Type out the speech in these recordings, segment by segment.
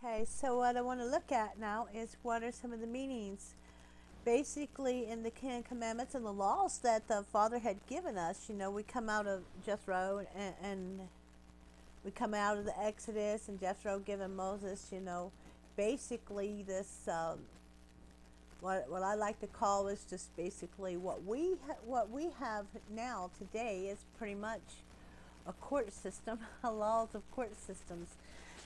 Okay, so what I want to look at now is what are some of the meanings. Basically, in the Ten Commandments and the laws that the Father had given us, we come out of Jethro and we come out of the Exodus, and Jethro given Moses, basically this, what I like to call is just basically what we have now today is pretty much a court system, a laws of court systems,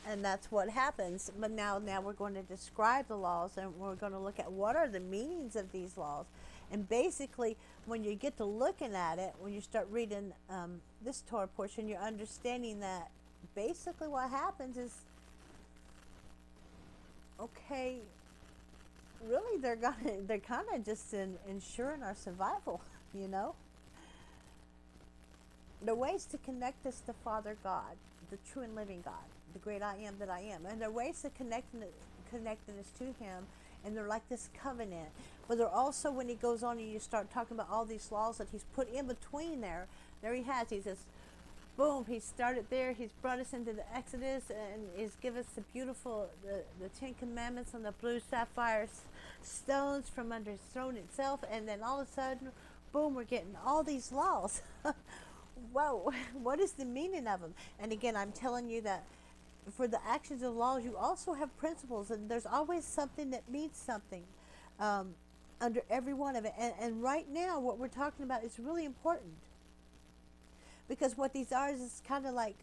and that's what happens. But now we're going to describe the laws, and we're going to look at what are the meanings of these laws. And basically, when you get to looking at it, when you start reading this Torah portion, you're understanding that basically what happens is, okay, really they're kind of just ensuring our survival, you know. The ways to connect us to Father God, the true and living God, the great I am that I am. And there are ways to connecting us to Him, and they're like this covenant. But they're also, when He goes on and you start talking about all these laws that He's put in between there He has. He says, boom, He started there. He's brought us into the Exodus, and He's given us the beautiful, the Ten Commandments on the blue sapphire stones from under His throne itself. And then all of a sudden, boom, we're getting all these laws. Whoa, what is the meaning of them? And again, I'm telling you that for the actions of laws, you also have principles, and there's always something that means something under every one of it. And right now, what we're talking about is really important, because what these are is kind of like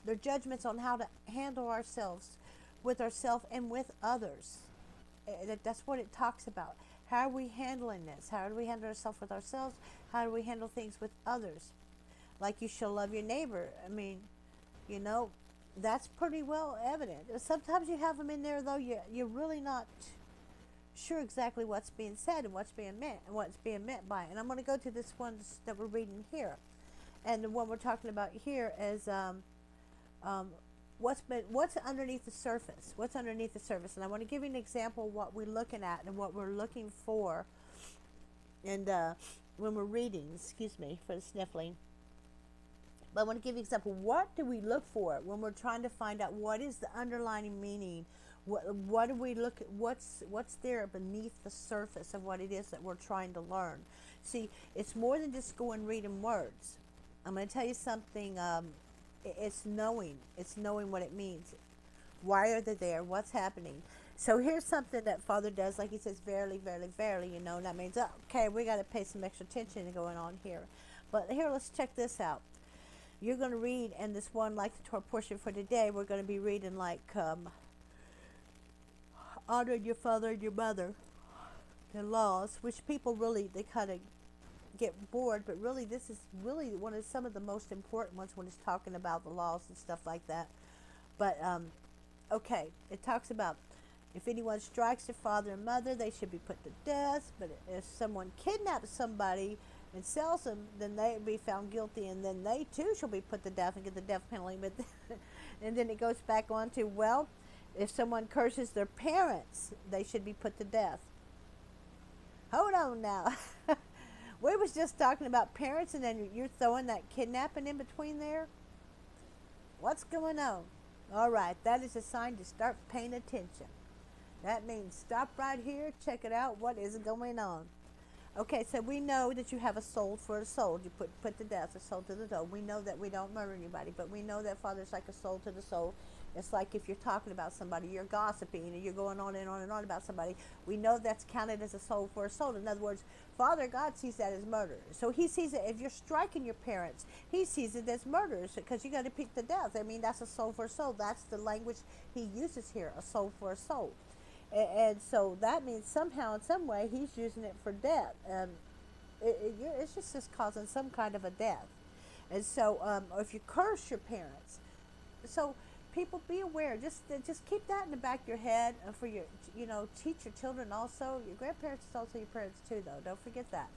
they're judgments on how to handle ourselves, with ourselves and with others. That's what it talks about. How are we handling this? How do we handle ourselves with ourselves? How do we handle things with others? Like, you shall love your neighbor. I mean, that's pretty well evident. Sometimes you have them in there, though, you're really not sure exactly what's being said and what's being meant by it. And I'm going to go to this one that we're reading here. And the one we're talking about here is what's underneath the surface. What's underneath the surface? And I want to give you an example of what we're looking at and what we're looking for. And when we're reading, excuse me for the sniffling. But I want to give you an example. What do we look for when we're trying to find out what is the underlying meaning? What do we look at? What's there beneath the surface of what it is that we're trying to learn? See, it's more than just going reading words. I'm going to tell you something. It's knowing what it means. Why are they there? What's happening? So here's something that Father does, like He says, verily, verily, verily, and that means, okay, we got to pay some extra attention going on here. But here, let's check this out. You're going to read, and this one, like the Torah portion for today, we're going to be reading like honoring your father and your mother, the laws, which people really, they kind of get bored, but really this is really one of some of the most important ones when it's talking about the laws and stuff like that. But okay, it talks about, if anyone strikes their father and mother, they should be put to death. But if someone kidnaps somebody and sells them, then they be found guilty, and then they too shall be put to death and get the death penalty. But and then it goes back on to, well, if someone curses their parents, they should be put to death. Hold on now. We was just talking about parents, and then you're throwing that kidnapping in between there? What's going on? All right, that is a sign to start paying attention. That means stop right here, check it out, what is going on? Okay, so we know that you have a soul for a soul. You put to death, a soul to the soul. We know that we don't murder anybody, but we know that Father's like a soul to the soul. It's like if you're talking about somebody, you're gossiping, and you're going on and on and on about somebody. We know that's counted as a soul for a soul. In other words, Father God sees that as murder. So He sees it, if you're striking your parents, He sees it as murder, because you got to put to death. I mean, that's a soul for a soul. That's the language He uses here, a soul for a soul. And so that means somehow, in some way, He's using it for death. It's just causing some kind of a death. And so, or if you curse your parents, so people, be aware. Just keep that in the back of your head for your, teach your children also. Your grandparents is also your parents too, though. Don't forget that.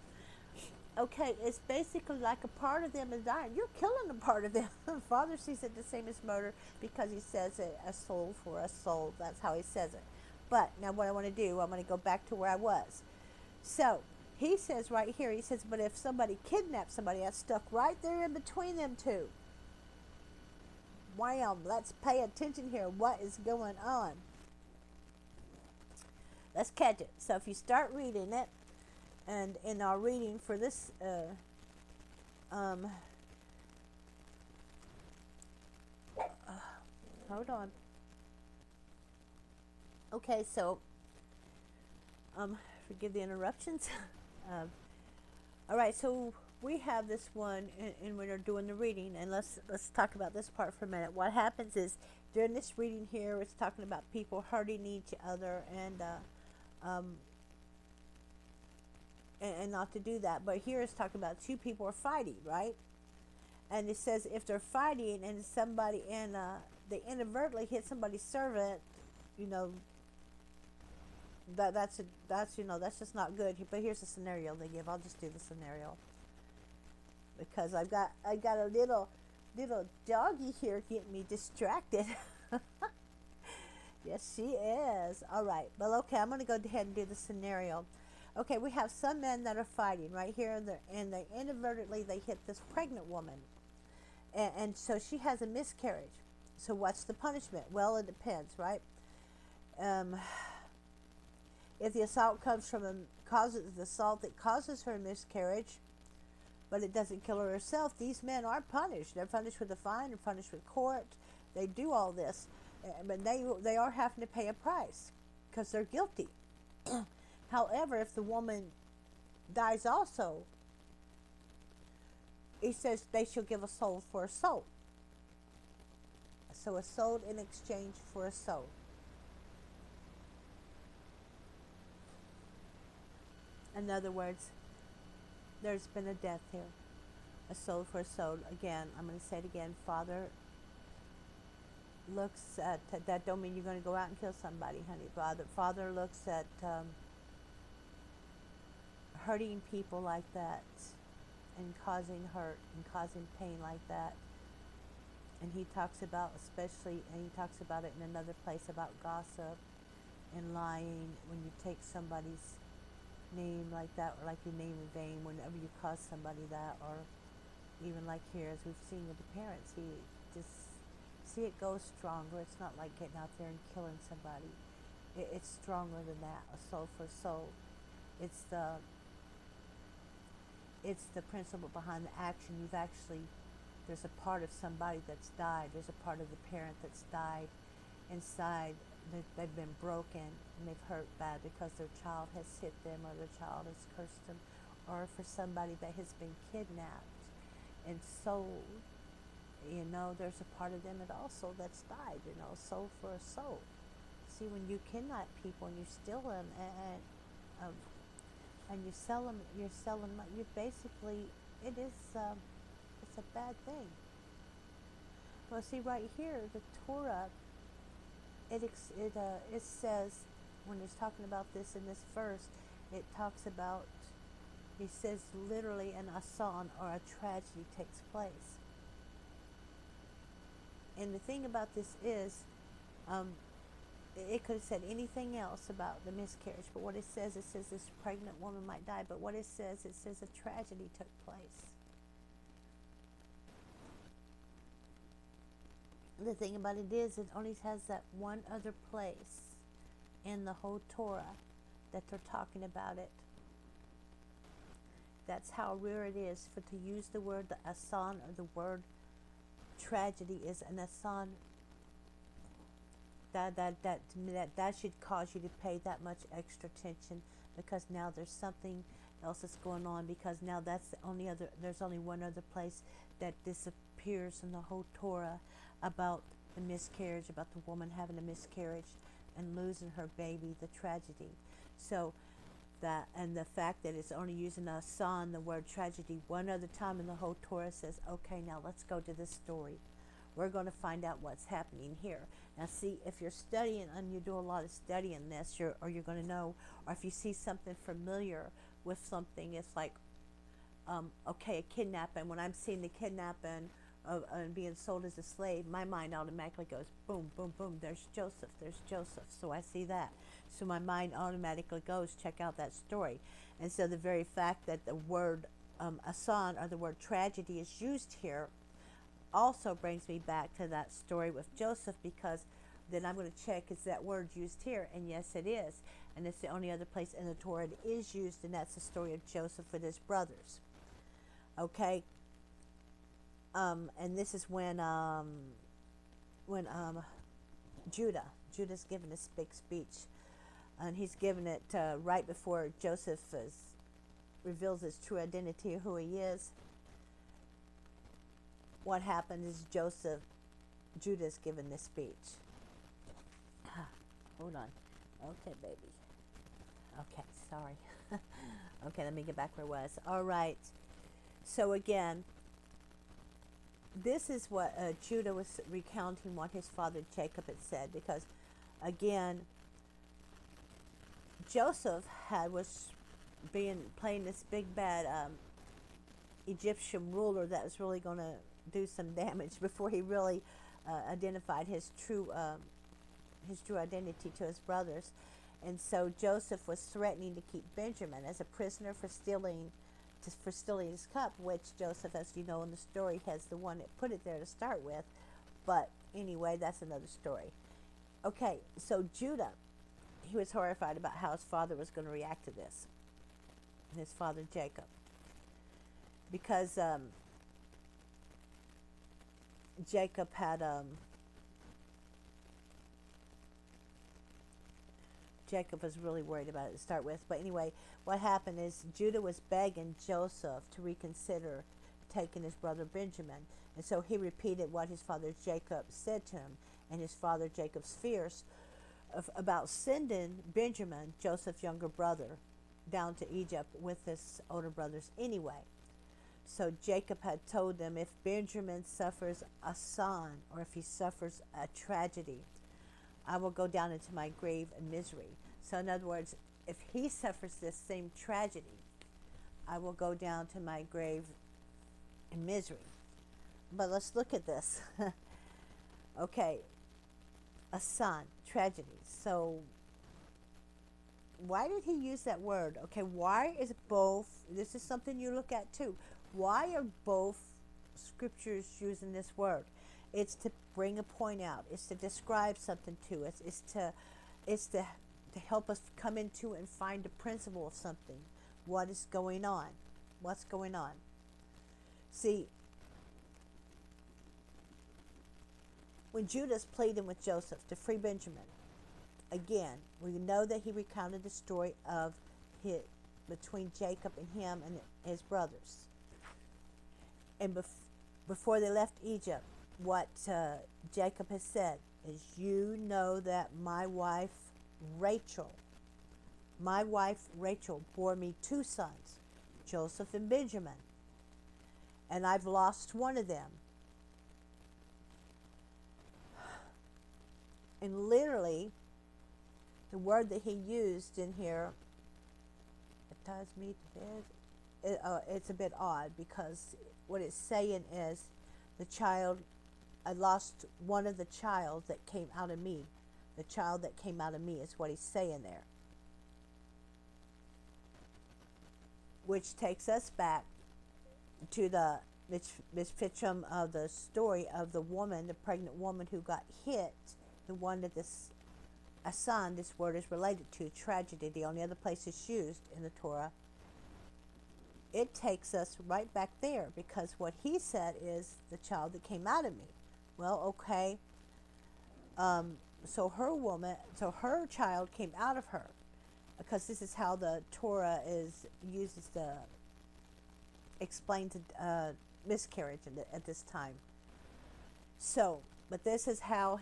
Okay, it's basically like a part of them is dying. You're killing a part of them. Father sees it the same as murder, because He says it, a soul for a soul. That's how He says it. But now what I want to do, I'm going to go back to where I was. So He says right here, He says, but if somebody kidnaps somebody, that's stuck right there in between them two. wham, let's pay attention here. What is going on? Let's catch it. So if you start reading it, and in our reading for this, hold on. Okay, so, forgive the interruptions. All right, so we have this one, and when we're doing the reading, and let's talk about this part for a minute. What happens is during this reading here, it's talking about people hurting each other, and not to do that. But here it's talking about two people are fighting, right? And it says if they're fighting and somebody they inadvertently hit somebody's servant, you know, that's just not good. But here's the scenario they give. I'll just do the scenario because I got a little doggy here getting me distracted. Yes, she is. All right. Well, okay, I'm going to go ahead and do the scenario. Okay, we have some men that are fighting right here, and they inadvertently they hit this pregnant woman, and so she has a miscarriage. So what's the punishment? Well, it depends, right? If the assault comes from the assault that causes her miscarriage, but it doesn't kill her herself, these men are punished. They're punished with a fine. They're punished with court. They do all this, but they are having to pay a price because they're guilty. However, if the woman dies also, he says they shall give a soul for a soul. So a soul in exchange for a soul. In other words, there's been a death here. A soul for a soul. Again, I'm going to say it again. Father looks at, that don't mean you're going to go out and kill somebody, honey. Father looks at hurting people like that and causing hurt and causing pain like that. And he talks about especially, and he talks about it in another place about gossip and lying when you take somebody's name like that, or like your name in vain whenever you cause somebody that, or even like here as we've seen with the parents, he just see it goes stronger. It's not like getting out there and killing somebody. It's stronger than that. A soul for soul. It's the principle behind the action. There's a part of somebody that's died. There's a part of the parent that's died inside. They've been broken and they've hurt bad because their child has hit them, or their child has cursed them, or for somebody that has been kidnapped and sold. You know, there's a part of them that also that's died. You know, soul for a soul. See, when you kidnap people and you steal them and you sell them, you're basically, it's a bad thing. Well, see right here, the Torah, it says, when it's talking about this in this verse, it talks about, he says literally an asan, or a tragedy takes place. And the thing about this is, it could have said anything else about the miscarriage, but what it says this pregnant woman might die, but what it says a tragedy took place. The thing about it is, it only has that one other place in the whole Torah that they're talking about it. That's how rare it is for to use the word the asan, or the word tragedy is an asan. That should cause you to pay that much extra attention, because now there's something else that's going on, because now there's only one other place that disappears in the whole Torah about the miscarriage, about the woman having a miscarriage and losing her baby, the tragedy. So that, and the fact that it's only using a son, the word tragedy, one other time in the whole Torah, says, okay, now let's go to this story. We're going to find out what's happening here. Now see, if you're studying, and you do a lot of studying this, you're going to know, or if you see something familiar with something, it's like, okay, a kidnapping. When I'm seeing the kidnapping and being sold as a slave, my mind automatically goes boom, boom, boom. There's Joseph. So I see that. So my mind automatically goes, check out that story. And so the very fact that the word asan, or the word tragedy, is used here, also brings me back to that story with Joseph, because then I'm going to check, is that word used here? And yes, it is. And it's the only other place in the Torah it is used, and that's the story of Joseph with his brothers. Okay? And this is when Judah's given this big speech, and he's given it right before Joseph reveals his true identity, who he is. What happened is Judah's given this speech. Hold on. Okay, baby. Okay, sorry. Okay, let me get back where I was. All right. So again, this is what Judah was recounting what his father Jacob had said, because again, Joseph was playing this big bad Egyptian ruler that was really going to do some damage before he really identified his true identity to his brothers. And so Joseph was threatening to keep Benjamin as a prisoner for stealing his cup, which Joseph, as you know in the story, has the one that put it there to start with. But anyway, that's another story. Okay, so Judah, he was horrified about how his father was going to react to this, and his father Jacob, because Jacob had Jacob was really worried about it to start with. But anyway, what happened is Judah was begging Joseph to reconsider taking his brother Benjamin. And so he repeated what his father Jacob said to him, and his father Jacob's fears about sending Benjamin, Joseph's younger brother, down to Egypt with his older brothers anyway. So Jacob had told them, if Benjamin suffers a son, or if he suffers a tragedy, I will go down into my grave in misery. So in other words, if he suffers this same tragedy, I will go down to my grave in misery. But let's look at this. Okay, a son, tragedy. So why did he use that word? Okay, why is both, this is something you look at too, why are both scriptures using this word? It's to bring a point out. It's to describe something to us. It's to help us come into and find the principle of something. What is going on? What's going on? See, when Judah's pleading with Joseph to free Benjamin, again, we know that he recounted the story of between Jacob and him and his brothers. And before they left Egypt, what Jacob has said is, you know that my wife Rachel bore me two sons, Joseph and Benjamin, and I've lost one of them. And literally, the word that he used in here, it does me to bed. It's a bit odd, because what it's saying is, I lost one of the child that came out of me. The child that came out of me is what he's saying there. Which takes us back to the misfitchum of the story of the woman, the pregnant woman who got hit, the one that this word is related to, tragedy, the only other place it's used in the Torah. It takes us right back there, because what he said is the child that came out of me. Well, okay, so her child came out of her, because this is how the Torah uses to explain to miscarriage at this time. So, but this is how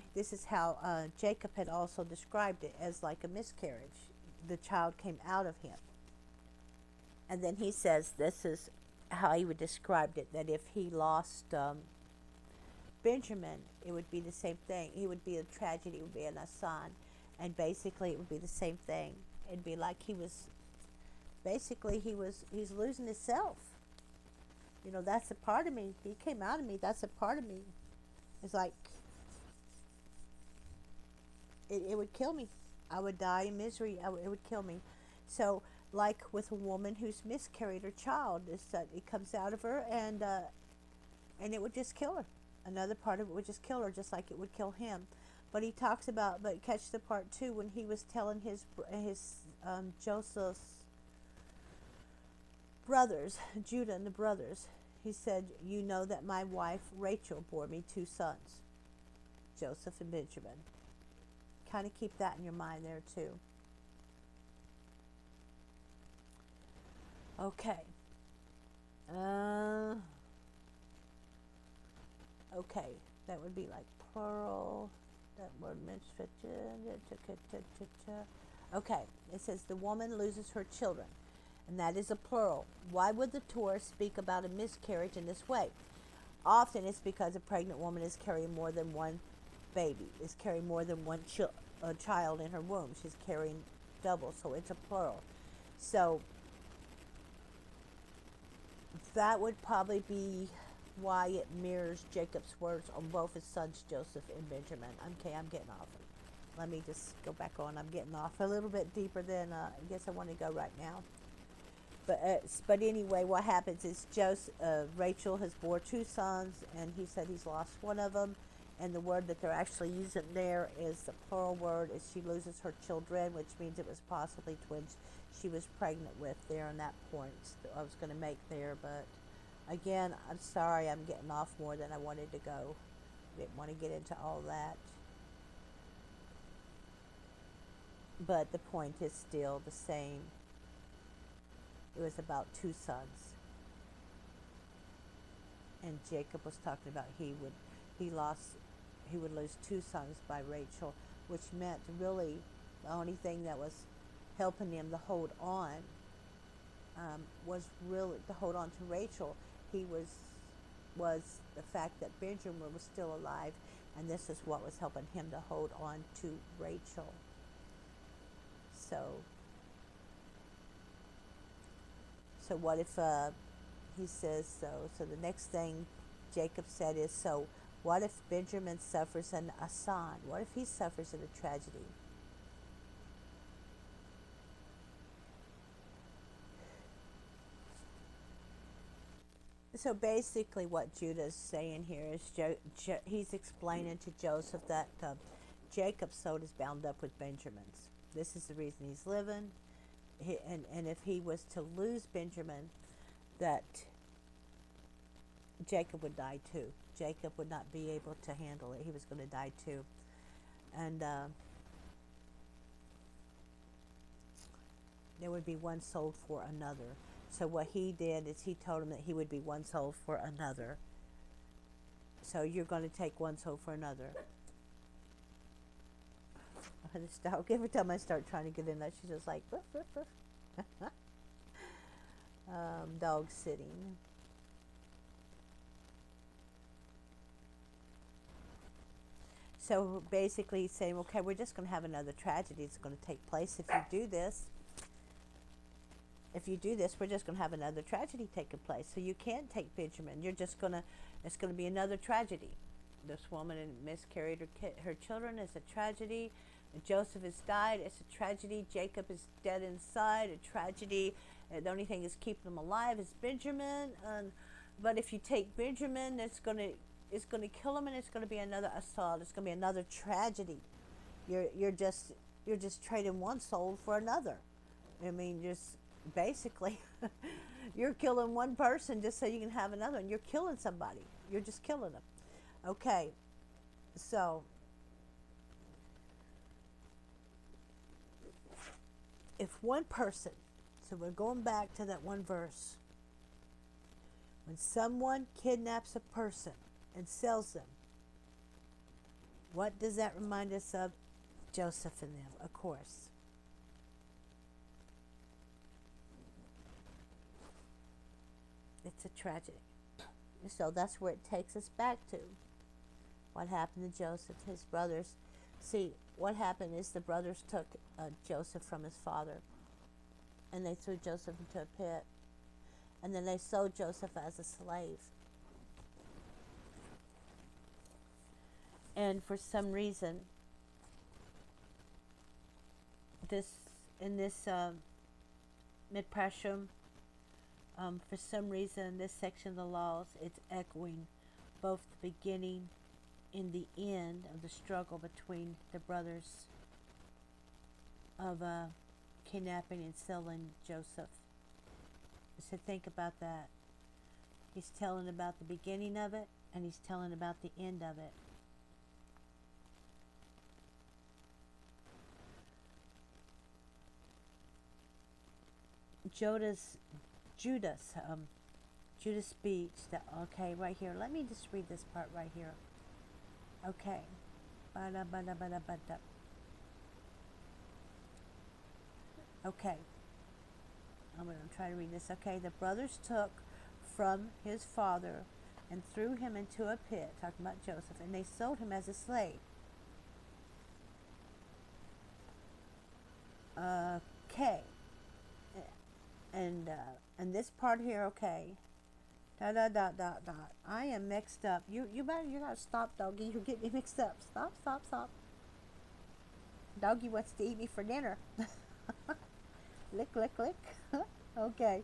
Jacob had also described it, as like a miscarriage. The child came out of him. And then he says this is how he would describe it, that if he lost Benjamin, it would be the same thing. He would be a tragedy, it would be an asan, and basically it would be the same thing. It'd be like he's losing himself. You know, that's a part of me. He came out of me, that's a part of me. It's like, it would kill me. I would die in misery. It would kill me. So, like with a woman who's miscarried her child, it comes out of her, and it would just kill her. Another part of it would just kill her, just like it would kill him. But he talks about, but catch the part two when he was telling his Joseph's brothers, Judah and the brothers. He said, "You know that my wife Rachel bore me two sons, Joseph and Benjamin." Kind of keep that in your mind there too. Okay. Okay, that would be like plural. That word misfit. Okay, it says the woman loses her children, and that is a plural. Why would the Torah speak about a miscarriage in this way? Often it's because a pregnant woman is carrying more than one baby, is carrying more than one child in her womb. She's carrying double, so it's a plural. So that would probably be why it mirrors Jacob's words on both his sons Joseph and Benjamin. Okay, I'm getting off. Let me just go back on. I'm getting off a little bit deeper than I guess I want to go right now. But anyway, what happens is Rachel has bore two sons, and he said he's lost one of them. And the word that they're actually using there is the plural word, is she loses her children, which means it was possibly twins she was pregnant with there in that point I was going to make there. But again, I'm sorry, I'm getting off more than I wanted to go. Didn't want to get into all that. But the point is still the same. It was about two sons. And Jacob was talking about he would lose two sons by Rachel, which meant really the only thing that was helping him to hold on was really to hold on to Rachel. He was the fact that Benjamin was still alive, and this is what was helping him to hold on to Rachel. So what if he says so? So the next thing Jacob said is, so what if Benjamin suffers an asan? What if he suffers in a tragedy? So basically what Judah's saying here is he's explaining to Joseph that Jacob's soul is bound up with Benjamin's. This is the reason he's living. And if he was to lose Benjamin, that Jacob would die too. Jacob would not be able to handle it. He was going to die too. And there would be one soul for another. So what he did is he told him that he would be one soul for another. So you're going to take one soul for another. This dog, every time I start trying to get in there, she's just like, ruff, ruff, ruff. Dog sitting. So basically he's saying, okay, we're just going to have another tragedy. It's going to take place if you do this. If you do this, we're just going to have another tragedy taking place. So you can't take Benjamin. You're just going to, it's going to be another tragedy. This woman miscarried her children. It's a tragedy. Joseph has died. It's a tragedy. Jacob is dead inside. A tragedy. The only thing is keeping him alive is Benjamin. But if you take Benjamin, it's going to kill him, and it's going to be another assault. It's going to be another tragedy. You're just trading one soul for another. I mean, just basically, you're killing one person just so you can have another, and you're killing somebody. You're just killing them. Okay, so if one person, so we're going back to that one verse, when someone kidnaps a person and sells them, what does that remind us of? Joseph and them, of course. It's a tragedy. So that's where it takes us back to. What happened to Joseph, his brothers? See, what happened is the brothers took Joseph from his father, and they threw Joseph into a pit, and then they sold Joseph as a slave. And for some reason, in this Midrashim, for some reason, this section of the laws, it's echoing both the beginning and the end of the struggle between the brothers of kidnapping and selling Joseph. So think about that. He's telling about the beginning of it, and he's telling about the end of it. Judas speech. Okay, right here. Let me just read this part right here. Okay. Okay. I'm going to try to read this. Okay, the brothers took from his father and threw him into a pit, talking about Joseph, and they sold him as a slave. Okay. And this part here, okay. I am mixed up. You gotta stop, doggy. You're getting me mixed up. Stop. Doggy wants to eat me for dinner. Lick. Okay.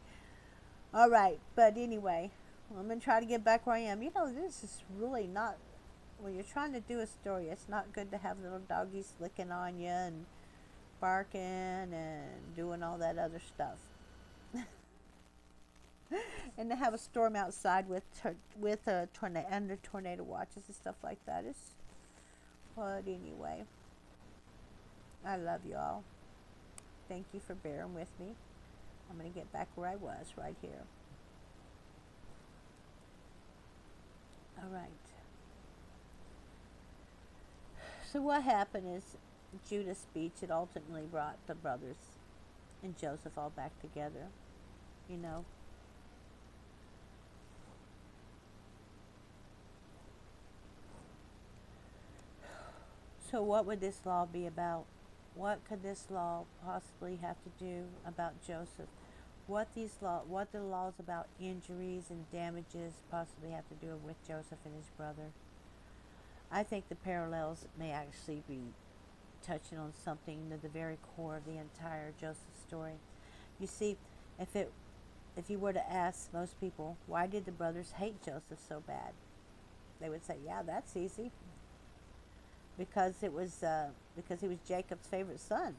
Alright, but anyway, I'm gonna try to get back where I am. You know, this is really not, when you're trying to do a story, it's not good to have little doggies licking on you and barking and doing all that other stuff. And to have a storm outside with a tornado, under tornado watches and stuff like that is. But anyway, I love you all. Thank you for bearing with me. I'm going to get back where I was right here. All right. So what happened is Judas' speech, it ultimately brought the brothers and Joseph all back together. You know. So what would this law be about? What could this law possibly have to do about Joseph? What the laws about injuries and damages possibly have to do with Joseph and his brother? I think the parallels may actually be touching on something at the very core of the entire Joseph story. You see, if you were to ask most people, why did the brothers hate Joseph so bad? They would say, yeah, that's easy. Because he was Jacob's favorite son.